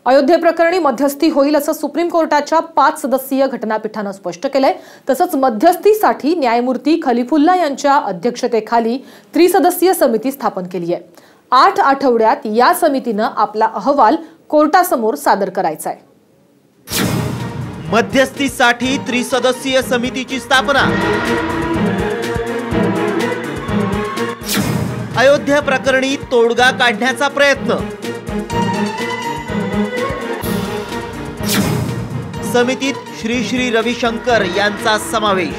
अयोध्येप्रकरणी मध्यस्थी होईल असं सुप्रीम कोर्टाच्या 5 सदस्यीय घटनापीठानं स्पष्ट केलंय। तसंच मध्यस्थीसाठी न्यायमूर्ती खलिफुल्ला यांच्या अध्यक्षतेखाली त्रिसदस्यीय समिती स्थापन केली आहे। 8 आठवड्यात या समितीनं आपला अहवाल कोर्टासमोर सादर करायचा आहे। मध्यस्थीसाठी त्रिसदस्यीय समितीची स्थापना। अयोध्या प्रकरणी तोडगा काढण्याचा प्रयत्न। समितीत श्री श्री रविशंकर यांचा समावेश।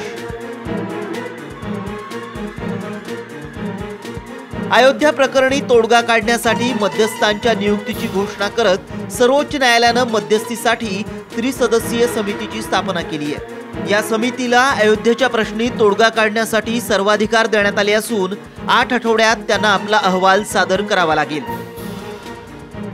अयोध्या प्रकरणी तोडगा काढण्यासाठी मध्यस्थांच्या नियुक्तीची घोषणा करत सर्वोच्च न्यायालयानं मध्यस्थीसाठी त्रिसदस्यीय समितीची स्थापना केली आहे। या समितीला अयोध्येच्या प्रश्नी तोडगा काढण्यासाठी सर्वाधिकार देण्यात आले असून 8 आठवड्यात त्यांना आपला अहवाल सादर करावा लागेल।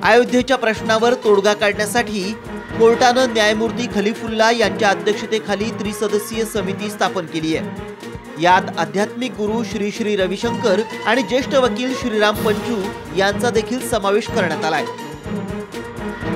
अयोध्येच्या प्रश्नावर तोडगा काढण्यासाठी कोर्टानं न्यायमूर्ती खलिफुल्ला यांच्या अध्यक्षतेखाली त्रिसदस्यीय समिती स्थापन केली आहे। यात आध्यात्मिक गुरु श्री श्री रविशंकर आणि ज्येष्ठ वकील श्रीराम पंचू यांचा देखील समावेश करण्यात आला है।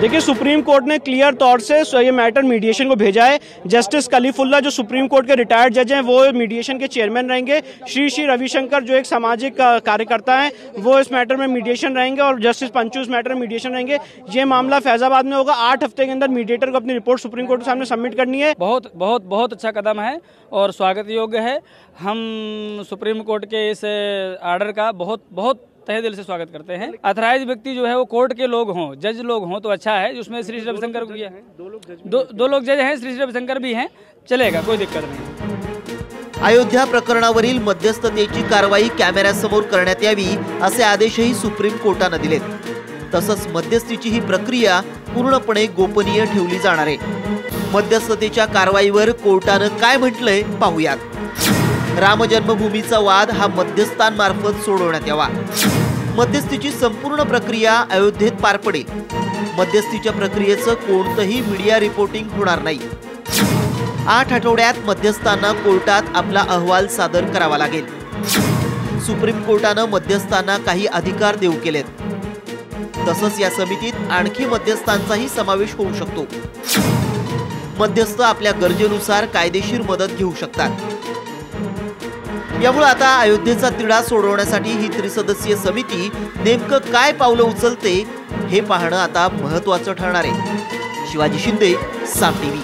देखिए, सुप्रीम कोर्ट ने क्लियर तौर से ये मैटर मीडिएशन को भेजा है। जस्टिस खलीफुल्ला जो सुप्रीम कोर्ट के रिटायर्ड जज हैं वो मीडिएशन के चेयरमैन रहेंगे। श्री श्री रविशंकर जो एक सामाजिक कार्यकर्ता हैं वो इस मैटर में मीडिएशन रहेंगे और जस्टिस पंचू इस मैटर में मीडिएशन रहेंगे। ये मामला फैजाबाद में होगा। 8 हफ्ते के अंदर मीडिएटर को अपनी रिपोर्ट सुप्रीम कोर्ट के सामने सबमिट करनी है। बहुत अच्छा कदम है और स्वागत योग्य है। हम सुप्रीम कोर्ट के इस आर्डर का बहुत तहे दिल से स्वागत करते हैं। अथराइज व्यक्ति जो है वो कोर्ट के लोग हों, जज लोग हों तो अच्छा है। उसमें श्री रविशंकर को दो लोग जज हैं, श्री रविशंकर भी हैं, चलेगा, कोई दिक्कत नहीं। अयोध्या प्रकरणावरील मध्यस्थतेची कारवाई कॅमेऱ्यासमोर करण्यात यावी असे आदेशही सुप्रीम कोर्टाने दिलेत। तसंच मध्यस्थीची ही प्रक्रिया पूर्णपणे गोपनीय ठेवली जाणार आहे। मध्यस्थतेच्या कारवाईवर कोर्टाने काय म्हटलंय पाहूयात। राम जन्मभूमीचा वाद हा मध्यस्थांमार्फत सोडवण्यात यावा। मध्यस्थीची संपूर्ण प्रक्रिया अयोध्येत पार पडेल। मध्यस्थीच्या प्रक्रियेचं कोणतंही मीडिया रिपोर्टिंग होणार नाही। 8 आठवड्यात मध्यस्थांना कोर्टात आपला अहवाल सादर करावा लागेल। सुप्रीम कोर्टानं मध्यस्थांना काही अधिकार देऊ केलेत। तसंच या समितीत आणखी मध्यस्थांचाही समावेश होऊ शकतो। मध्यस्थ आपल्या गरजेनुसार कायदेशीर मदत घेऊ शकतात। यामुळे आता अयोध्येचा तिढा सोडवण्यासाठी ही त्रिसदस्यीय समिती नेमकं काय पावलं उचलते हे पाहणं आता महत्त्वाचं ठरणार आहे। शिवाजी शिंदे, साम टीव्ही।